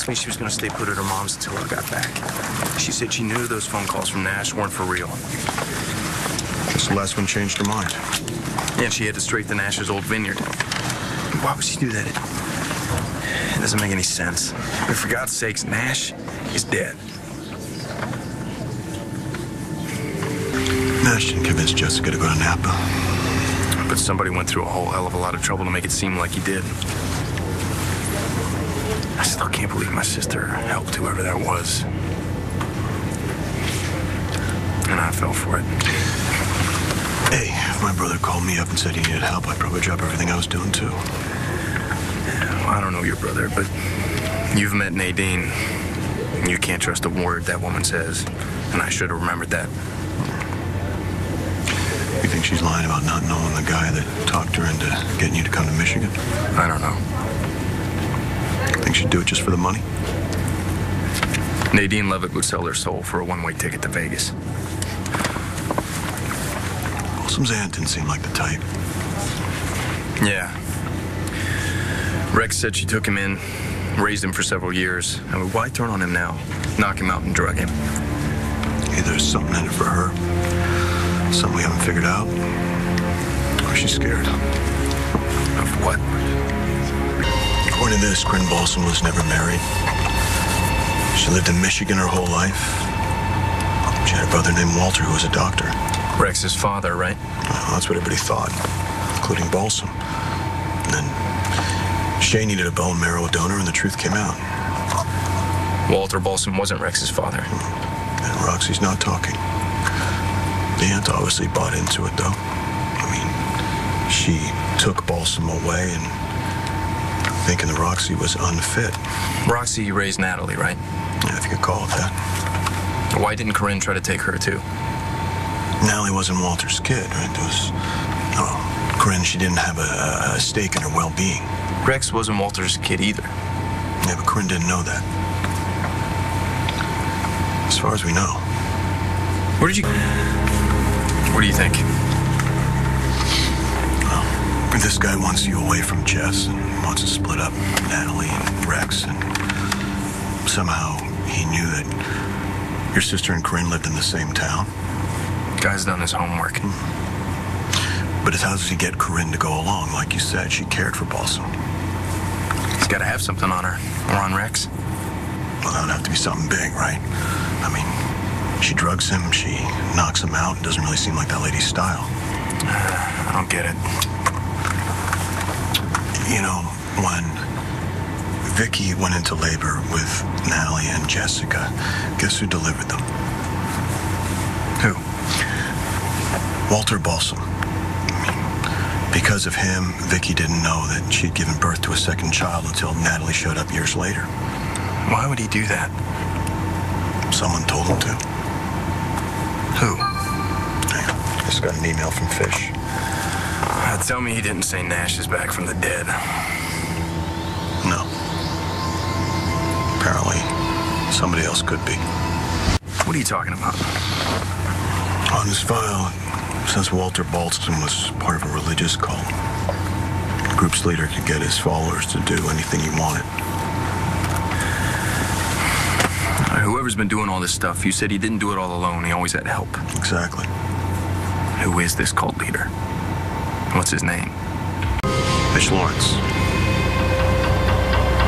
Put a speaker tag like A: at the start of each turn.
A: me she was going to stay put at her mom's until I got back. She said she knew those phone calls from Nash weren't for real.
B: Guess the last one changed her mind.
A: And she had to straight to Nash's old vineyard. Why would she do that? It doesn't make any sense. I mean, for God's sakes, Nash is dead.
B: Nash didn't convince Jessica to go to Napa.
A: But somebody went through a whole hell of a lot of trouble to make it seem like he did. I still can't believe my sister helped whoever that was. And I fell for it.
B: Hey, if my brother called me up and said he needed help, I'd probably drop everything I was doing, too.
A: Well, I don't know your brother, but you've met Nadine. You can't trust a word that woman says. And I should have remembered that.
B: You think she's lying about not knowing the guy that talked her into getting you to come to Michigan?
A: I don't know.
B: Think she'd do it just for the money?
A: Nadine Levitt would sell her soul for a one-way ticket to Vegas.
B: Balsam's aunt didn't seem like the type.
A: Yeah. Rex said she took him in, raised him for several years. I mean, why turn on him now? Knock him out and drug him?
B: Either there's something in it for her, something we haven't figured out, or she's scared.
A: Of what?
B: According to this, Corinne Balsam was never married. She lived in Michigan her whole life. She had a brother named Walter who was a doctor.
A: Rex's father, right?
B: Well, that's what everybody thought, including Balsam. And then Shay needed a bone marrow donor, and the truth came out.
A: Walter Balsam wasn't Rex's father.
B: And Roxy's not talking. The aunt obviously bought into it, though. I mean, she took Balsam away and thinking that Roxy was unfit.
A: Roxy raised Natalie, right?
B: Yeah, if you could call it that.
A: Why didn't Corinne try to take her, too?
B: Natalie wasn't Walter's kid, right? There was... Oh, Corinne, she didn't have a stake in her well-being.
A: Rex wasn't Walter's kid either.
B: Yeah, but Corinne didn't know that. As far as we know.
A: What do you think?
B: Well, this guy wants you away from Jess and wants to split up Natalie and Rex, and somehow he knew that your sister and Corinne lived in the same town.
A: Guy's done his homework.
B: But how does he get Corinne to go along? Like you said, she cared for Balsam.
A: He's got to have something on her, or on Rex.
B: Well, that would have to be something big, right? I mean, she drugs him, she knocks him out. It doesn't really seem like that lady's style.
A: I don't get it.
B: You know, when Vicky went into labor with Natalie and Jessica, guess who delivered them?
A: Who?
B: Walter Balsam. I mean, because of him, Vicky didn't know that she'd given birth to a second child until Natalie showed up years later.
A: Why would he do that?
B: Someone told him to.
A: Who?
B: I just got an email from Fish.
A: Tell me he didn't say Nash is back from the dead.
B: No. Apparently, somebody else could be.
A: What are you talking about?
B: On his file, it says Walter Balsam was part of a religious cult. The group's leader could get his followers to do anything he wanted.
A: Whoever's been doing all this stuff, you said he didn't do it all alone. He always had help.
B: Exactly.
A: Who is this cult leader? What's his name?
B: Fish Lawrence.